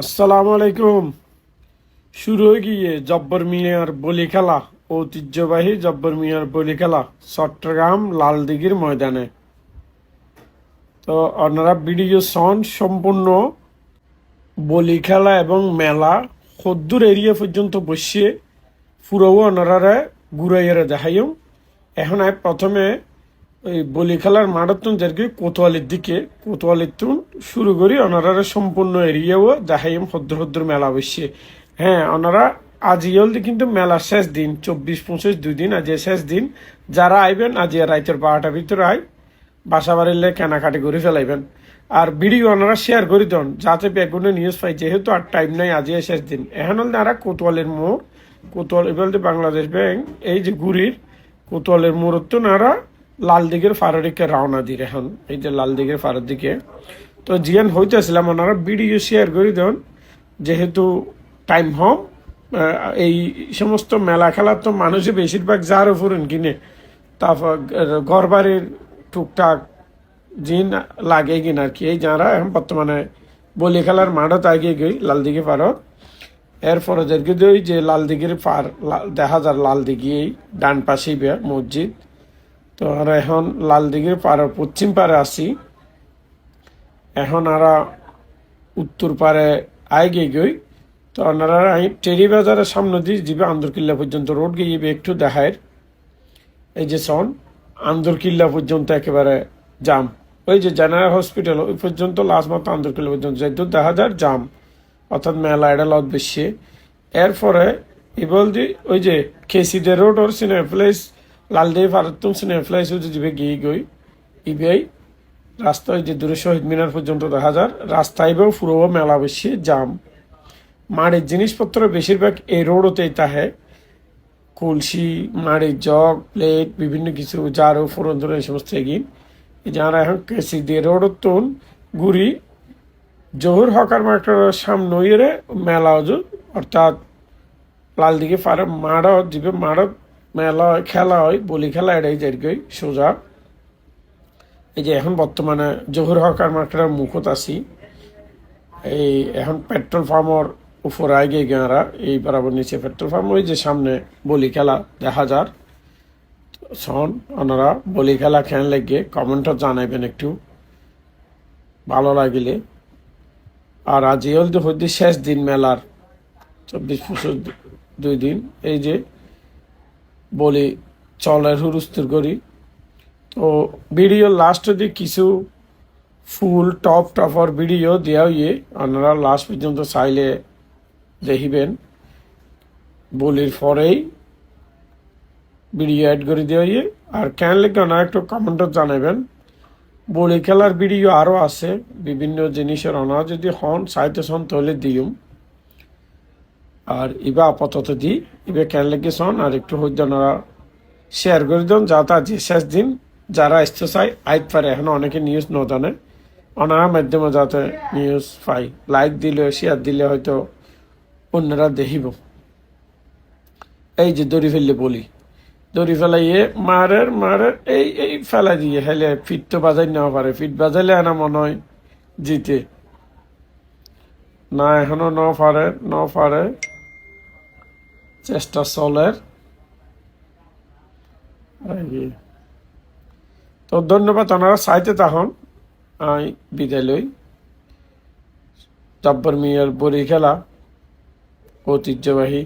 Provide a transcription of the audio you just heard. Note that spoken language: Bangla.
আসসালামু আলাইকুম। শুরু হয়ে গিয়ে জব্বর মিয়ার বলি খেলা, ঐতিহ্যবাহী জব্বর মিয়ার বলি খেলা চট্টগ্রাম লালদিঘির ময়দানে। তো আপনারা ভিডিও সন সম্পূর্ণ বলি খেলা এবং মেলা সদ্দুর এরিয়া পর্যন্ত বসিয়ে পুরো ওনারা ঘুরাইয়ারে দেখাইম। এখন প্রথমে ওই বলি খেলার মারাত্মন যারকি কোতোয়ালির দিকে কোতোয়ালির তুন শুরু করি ওনারা সম্পূর্ণ এরিয়াও দেখাইম সদ্দুর মেলা বসিয়ে। হ্যাঁ, ওনারা আজি হলদি কিন্তু মেলার শেষ দিন 24-25 2 দিন আজ শেষ দিন। যারা আইবেন আজি রাইতের 12টার ভিতরে বাসা বাড়িলে কেনাকাটি করে ফেলাইবেন। আর ভিডিও ওনারা শেয়ার করে দেন যাতে বেগুনে নিউজ পাই, যেহেতু আর টাইম নাই, আজি শেষ দিন। এখন হল তারা কোতোয়ালের মোড়, কোতোয়াল বলতে বাংলাদেশ ব্যাংক, এই যে গুড়ির কোতোয়ালের মোড় তো নারা লালদিঘির ফারের দিকে রওনা দিন। এখন এই যে লালদিঘির ফারের দিকে তো জিয়ান হইতেছিলাম, ওনারা ভিডিও শেয়ার করে দেন যেহেতু টাইম হম। এই সমস্ত মেলা খেলা তো মানুষে বেশিরভাগ যার ফুরেন কিনে, তারপর ঘর বাড়ির টুকটাক জিন লাগে কিনা আর কি। এই যারা এখন বর্তমানে বলি খেলার মাঠত আগে গই লালদিঘি পারত। এরপরে যেরকি ওই যে লালদিঘির পার দেখা যার লালদিঘি এই ডান পাশেই মসজিদ। তো আর এখন লালদিঘির পার পশ্চিম পারে আসি। এখন আরা উত্তর পারে আগে গই। তো আপনারা টেরি বাজারের সামনে দিয়ে যাবে আন্দরকিল্লা পর্যন্ত রোড গিয়ে একটু দেখায়। এই যে সন আন্দরকিল্লা পর্যন্ত একেবারে জাম। ওই যে জেনারেল হসপিটাল ওই পর্যন্ত লাস্ট মতো আন্দরকিল্লা পর্যন্ত যেহেতু দেখা যায় জাম, অর্থাৎ মেলা এটা লত বেশি। এরপরে এবার দি ওই যে কেসিডে রোড ওর cinema place Laldighi ভারতম cinema place যাবে গিয়ে গই ইবেই রাস্তায় যে দূরে শহীদ মিনার পর্যন্ত দেখা যায় রাস্তায় পুরো মেলা বেশি জাম। মাড়ির জিনিসপত্র বেশিরভাগ এই রোডতেই তাহে, কলসি, মাড়ির জগ, প্লেট, বিভিন্ন কিছু জারো ফোরন এই সমস্ত এগিয়ে যারা এখন কেসি দিয়ে রোড তুন ঘুরি জহুর হকার মার্কেটের সামনে মেলা অর্থাৎ লালদিঘি পারে মাড়ত যাবে। মাড়ত মেলা হয়, খেলা হয়, বলি খেলা এটাই যাই সোজা। এই যে এখন বর্তমানে জহুর হকার মার্কেটের মুখত আছি। এই এখন পেট্রোল পাম্পর উপর আগে গেঁরা এই বরাবর নিচে পেট্রোল পাম্প, ওই যে সামনে বলি খেলা দেখা যার শোন। ওনারা বলি খেলা খেন লেগে কমেন্টও জানাইবেন একটু ভালো লাগিলে। আর আজ হলদি শেষ দিন মেলার 24-25 2 দিন। এই যে বলি চলের হুরুস্তুর করি। তো ভিডিও লাস্ট দিয়ে কিছু ফুল টপর ভিডিও দেওয়া ইয়ে আপনারা লাস্ট পর্যন্ত চাইলে দেখিবেন। বলির পরেই ভিডিও অ্যাড করে দেওয়া ইয়ে। আর কেন লেগে ওনারা একটু কমেন্টও জানাবেন। বলি খেলার ভিডিও আরও আছে বিভিন্ন জিনিসের, ওনারা যদি হন চাইতে হন তাহলে দিউম। আর ইবা আপাতত দিই ইবে কেন লেগে শোন আর একটু হইতে ওনারা শেয়ার করে দেন যাতে যে শেষ দিন যারা আসতে চাই আইত পারে। এখন অনেকে নিউজ ন জানে, ওনারা মাধ্যমে যাতে নিউজ পাই। লাইক দিলে শেয়ার দিলে হয়তো অন্যরা দেখিব। এই যে দড়ি ফেললে বলি দড়ি ফেলাইয়ে মারের এই এই ফেলাই দিয়ে হেলে ফিট তো বাজাই নেওয়া পারে। ফিট বাজাইলে না মনে হয় জিতে না, এখনো ন পারে চেষ্টা চলের। তো ধন্যবাদ, ওনারা চাইতে তখন আমি বিদায় লই। জব্বর মিয়ার বড়ি খেলা ঐতিহ্যবাহী